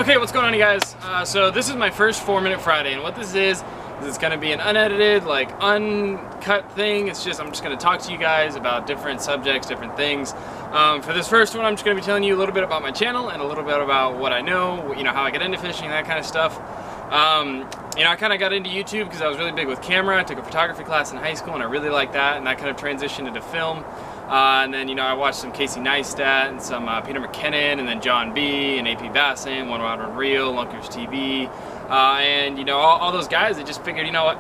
Okay, what's going on, you guys? So this is my first 4-Minute Friday, and what this is it's going to be an unedited, like uncut thing. It's just, I'm just going to talk to you guys about different subjects, different things. For this first one, I'm just going to be telling you a little bit about my channel and a little bit about what I know, you know, how I get into fishing, that kind of stuff. You know, I kind of got into YouTube because I was really big with camera. I took a photography class in high school and I really liked that, and that kind of transitioned into film. And then, you know, I watched some Casey Neistat and some Peter McKinnon, and then John B. and AP Bassin, One Rod One Reel, Lunkers TV, and, you know, all those guys that just figured, you know what,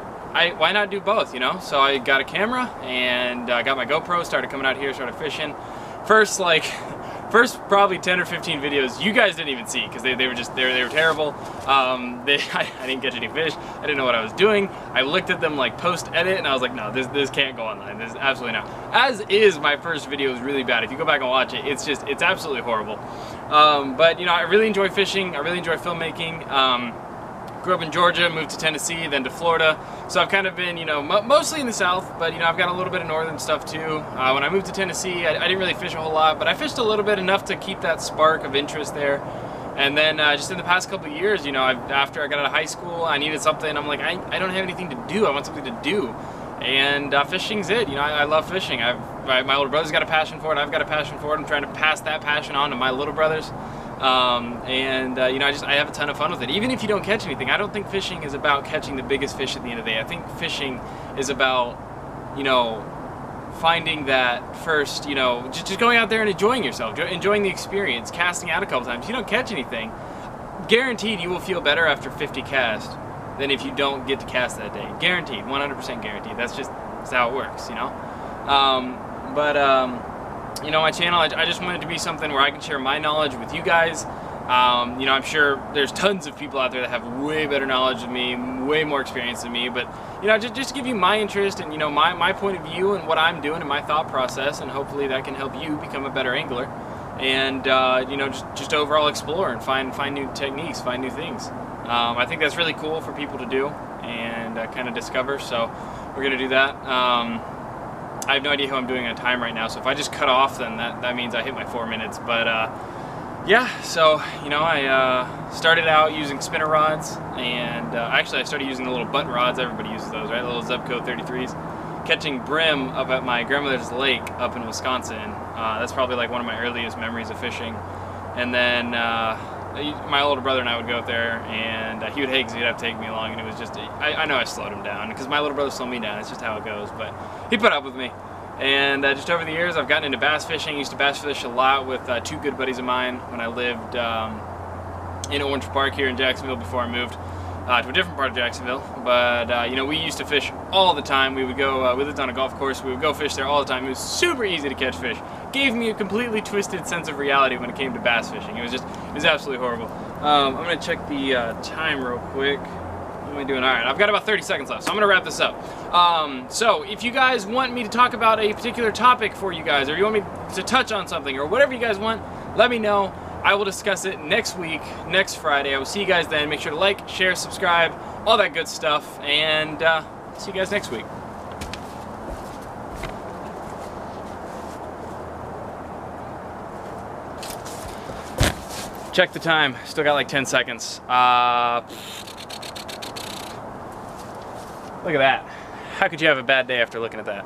why not do both, you know? So I got a camera and I got my GoPro, started coming out here, started fishing. First probably 10 or 15 videos you guys didn't even see because they were terrible. I didn't catch any fish. I didn't know what I was doing. I looked at them like post edit and I was like, no, this can't go online. This absolutely not. As is, my first video is really bad. If you go back and watch it, it's absolutely horrible. But you know, I really enjoy fishing. I really enjoy filmmaking. Grew up in Georgia, moved to Tennessee, then to Florida. So I've kind of been, you know, mostly in the South, but, you know, I've got a little bit of northern stuff too. When I moved to Tennessee, I didn't really fish a whole lot, but I fished a little bit, enough to keep that spark of interest there. And then just in the past couple of years, you know, after I got out of high school, I needed something. I'm like, I don't have anything to do. I want something to do. And fishing's it. You know, I love fishing. My older brother's got a passion for it. I've got a passion for it. I'm trying to pass that passion on to my little brothers. You know, I have a ton of fun with it. Even if you don't catch anything, I don't think fishing is about catching the biggest fish at the end of the day. I think fishing is about, you know, finding that first, you know, just going out there and enjoying yourself, enjoying the experience, casting out a couple times. If you don't catch anything, guaranteed you will feel better after 50 casts than if you don't get to cast that day. Guaranteed, 100% guaranteed. That's how it works, you know? You know, my channel, I just wanted to be something where I can share my knowledge with you guys. You know, I'm sure there's tons of people out there that have way better knowledge than me, way more experience than me, but, you know, just to give you my interest and, you know, my point of view and what I'm doing and my thought process, and hopefully that can help you become a better angler and, you know, just overall explore and find new techniques, find new things. I think that's really cool for people to do and kind of discover, so we're going to do that. I have no idea how I'm doing on time right now, so if I just cut off, then that means I hit my 4 minutes. But yeah, so, you know, I started out using spinner rods, and actually I started using the little button rods. Everybody uses those, right? The little Zebco 33s. Catching brim up at my grandmother's lake up in Wisconsin. That's probably like one of my earliest memories of fishing. And then my older brother and I would go up there, and he would hate because he'd have to take me along, and it was just, I know I slowed him down because my little brother slowed me down. It's just how it goes, but he put up with me. And just over the years, I've gotten into bass fishing. I used to bass fish a lot with two good buddies of mine when I lived in Orange Park here in Jacksonville before I moved to a different part of Jacksonville. But you know, we used to fish all the time. We would go, we lived on a golf course. We would go fish there all the time. It was super easy to catch fish. Gave me a completely twisted sense of reality when it came to bass fishing. It was absolutely horrible. I'm gonna check the time real quick. What am I doing? All right, I've got about 30 seconds left, so I'm gonna wrap this up. So if you guys want me to talk about a particular topic for you guys, or you want me to touch on something, or whatever you guys want, let me know. I will discuss it next week, next Friday. I will see you guys then. Make sure to like, share, subscribe, all that good stuff, and see you guys next week. Check the time. Still got like 10 seconds. Look at that. How could you have a bad day after looking at that?